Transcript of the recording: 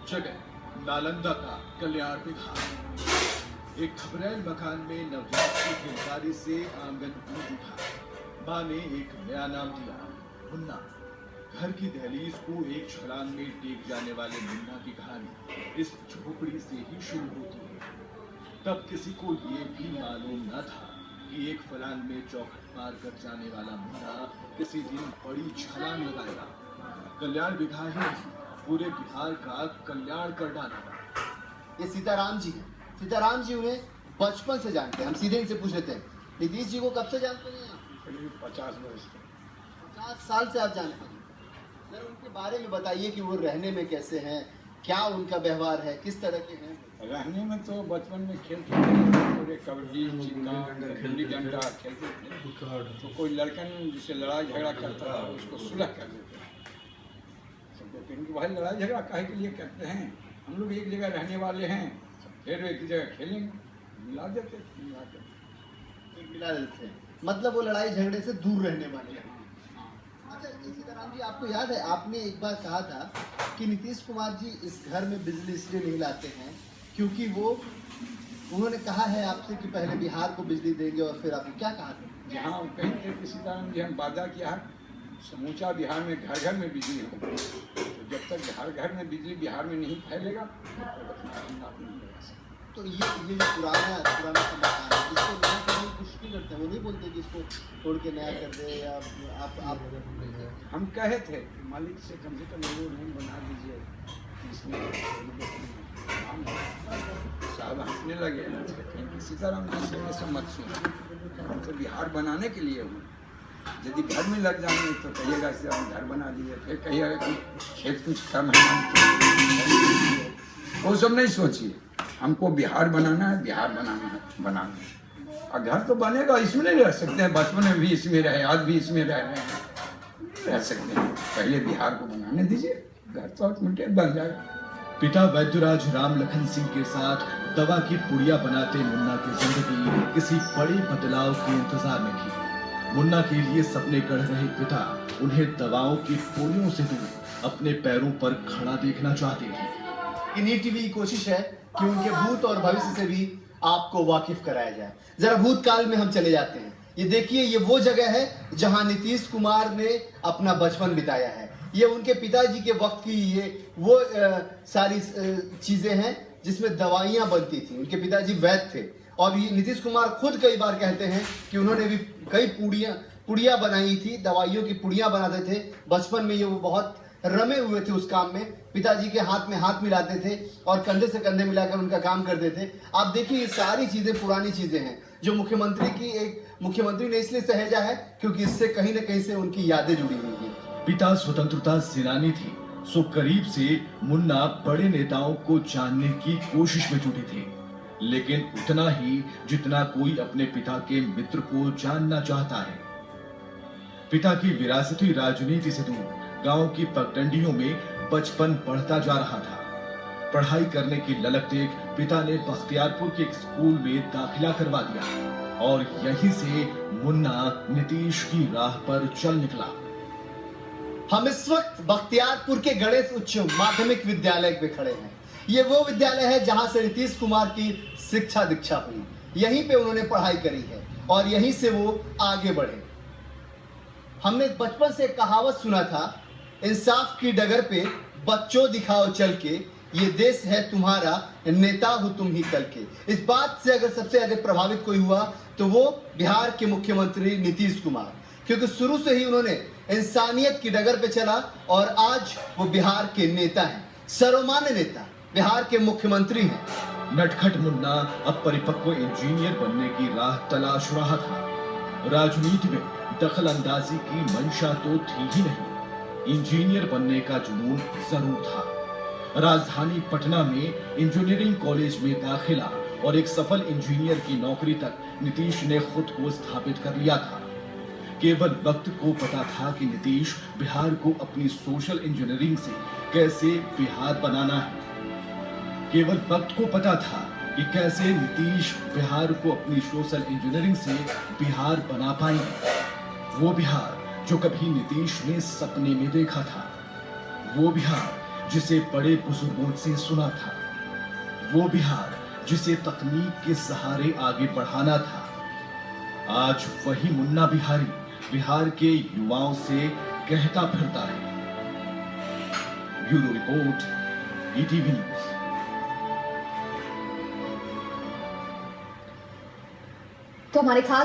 जगह नालंदा का कल्याण विभाग। एक खबरेल मकान में नवजात की गिरफ्तारी से आंगन गूंज उठा। मां ने एक नया नाम दिया, मुन्ना। घर की दहलीज को एक छलांग में टेक जाने वाले मुन्ना की कहानी इस झोपड़ी से ही शुरू होती है। तब किसी को ये भी मालूम न था कि एक फलान में चौखट पार कर जाने वाला मुन्ना किसी दिन बड़ी छलांग लगाएगा। कल्याण विघा ही नहीं, पूरे बिहार का कल्याण कर डालेगा। ये सीताराम जी हैं। सीताराम जी उन्हें बचपन से जानते हैं। हम सीधे इनसे पूछ लेते हैं, नीतीश जी को कब से जानते हैं आप? करीब 50 वर्ष 50 साल से आप जानते हैं। जरा उनके बारे में बताइए कि वो रहने में कैसे हैं, क्या उनका व्यवहार है, किस तरह के हैं? रहने में तो बचपन में खेलते थे, कबड्डी, चिंगा, गिल्ली डंडा खेलते थे। तो कोई लड़कन जिससे लड़ाई झगड़ा करता था उसको सुलह कर देते थे। क्योंकि भाई लड़ाई झगड़ा काहे के लिए करते हैं, हम लोग एक जगह रहने वाले हैं, फिर एक जगह खेलेंगे, मिला देते मिला देते हैं। मतलब वो लड़ाई झगड़े से दूर रहने वाले हैं। अच्छा सीताराम जी, आपको याद है आपने एक बार कहा था कि नीतीश कुमार जी इस घर में बिजली इसलिए नहीं लाते हैं क्योंकि उन्होंने कहा है आपसे कि पहले बिहार को बिजली देंगे, और फिर आपने क्या कहा था? जहाँ कहीं थे कि सीताराम जी हम वादा किया है समूचा बिहार में घर घर में बिजली हो, तो जब तक घर घर में बिजली बिहार में नहीं फैलेगा तो ये जो पुराना समाधान है इसको लोग कुछ नहीं करते, वो नहीं बोलते कि इसको तोड़ के नया कर दे, या आप हम कहे थे मालिक से कम वो रूम बना दीजिए इसमें। साहब हंसने लगे, सीताराम जी से ऐसा मत सुनो, हम तो बिहार बनाने के लिए हूँ, यदि घर में लग जाएंगे तो कहिएगा इससे हम घर बना दिए, फिर कहिएगा कि खेत कुछ कम है, वो सब नहीं सोचिए। हमको बिहार बनाना है, बिहार बनाना है। और घर तो बनेगा, इसमें नहीं रह सकते हैं, बचपन में भी इसमें रहे, आज भी इसमें रह रहे हैं, रह सकते हैं। पहले बिहार को बनाने दीजिए, घर तो ऑटोमेटिक बन जाएगा। पिता वैद्यराज राम लखन सिंह के साथ दवा की पुड़िया बनाते मुन्ना की जिंदगी किसी बड़े बदलाव के इंतजार में थी। मुन्ना के लिए सपने गढ़ रहे पिता उन्हें दवाओं की पुड़ियों से दूर अपने पैरों पर खड़ा देखना चाहते थे। इन्हीं टीवी की कोशिश है कि उनके भूत और भविष्य से भी आपको वाकिफ कराया जाए। जरा भूतकाल में हम चले जाते हैं। ये देखिए, ये वो जगह है जहां नीतीश कुमार ने अपना बचपन बिताया है। ये उनके पिताजी के वक्त की ये वो सारी चीजें हैं जिसमें दवाइयां बनती थी। उनके पिताजी वैद्य थे, और ये नीतीश कुमार खुद कई बार कहते हैं कि उन्होंने भी कई पुड़िया बनाई थी, दवाइयों की पुड़िया बनाते थे। बचपन में ये वो बहुत रमे हुए थे उस काम में, पिताजी के हाथ में हाथ मिलाते थे और कंधे से कंधे मिलाकर उनका काम करते थे। आप देखिए, ये सारी चीजें पुरानी चीजें हैं जो मुख्यमंत्री ने इसलिए सहेजा है क्योंकि इससे कहीं न कहीं से उनकी यादें जुड़ी हुई थी। पिता स्वतंत्रता सेनानी थे, सो करीब से मुन्ना बड़े नेताओं को जानने की कोशिश में जुटे थे, लेकिन उतना ही जितना कोई अपने पिता के मित्र को जानना चाहता है। पिता की विरासती राजनीति से दूर गांव की पगडंडियों में बचपन बढ़ता जा रहा था। पढ़ाई करने की ललक देख पिता ने बख्तियारपुर के एक स्कूल में दाखिला करवा दिया, और यहीं से मुन्ना नीतीश की राह पर चल निकला। हम इस वक्त बख्तियारपुर के गणेश उच्च माध्यमिक विद्यालय में खड़े हैं। ये वो विद्यालय है जहां से नीतीश कुमार की शिक्षा दीक्षा हुई। यहीं पे उन्होंने पढ़ाई करी है और यहीं से वो आगे बढ़े। हमने बचपन से एक कहावत सुना था, इंसाफ की डगर पे बच्चों दिखाओ चल के, ये देश है तुम्हारा, नेता हो तुम ही कल के। इस बात से अगर सबसे ज्यादा प्रभावित कोई हुआ तो वो बिहार के मुख्यमंत्री नीतीश कुमार, क्योंकि शुरू से ही उन्होंने इंसानियत की डगर पे चला और आज वो बिहार के नेता हैं, सर्वमान्य नेता, बिहार के मुख्यमंत्री हैं। नटखट मुन्ना अब परिपक्व इंजीनियर बनने की राह तलाश रहा था। राजनीति में दखल अंदाजी की मंशा तो थी ही नहीं, इंजीनियर बनने का जुनून जरूर था। राजधानी पटना में इंजीनियरिंग कॉलेज में दाखिला और एक सफल इंजीनियर की नौकरी तक नीतीश ने खुद को स्थापित कर लिया था। केवल वक्त को पता था कि नीतीश बिहार को अपनी सोशल इंजीनियरिंग से कैसे बिहार बनाना है। केवल वक्त को पता था कि कैसे नीतीश बिहार को अपनी सोशल इंजीनियरिंग से बिहार बना पाएंगे। वो बिहार जो कभी नीतीश ने सपने में देखा था, वो बिहार जिसे बड़े बुजुर्गों से सुना था, वो बिहार जिसे तकनीक के सहारे आगे बढ़ाना था, आज वही मुन्ना बिहारी बिहार के युवाओं से कहता फिरता है। Bureau report, ETV news. तो हमारे खास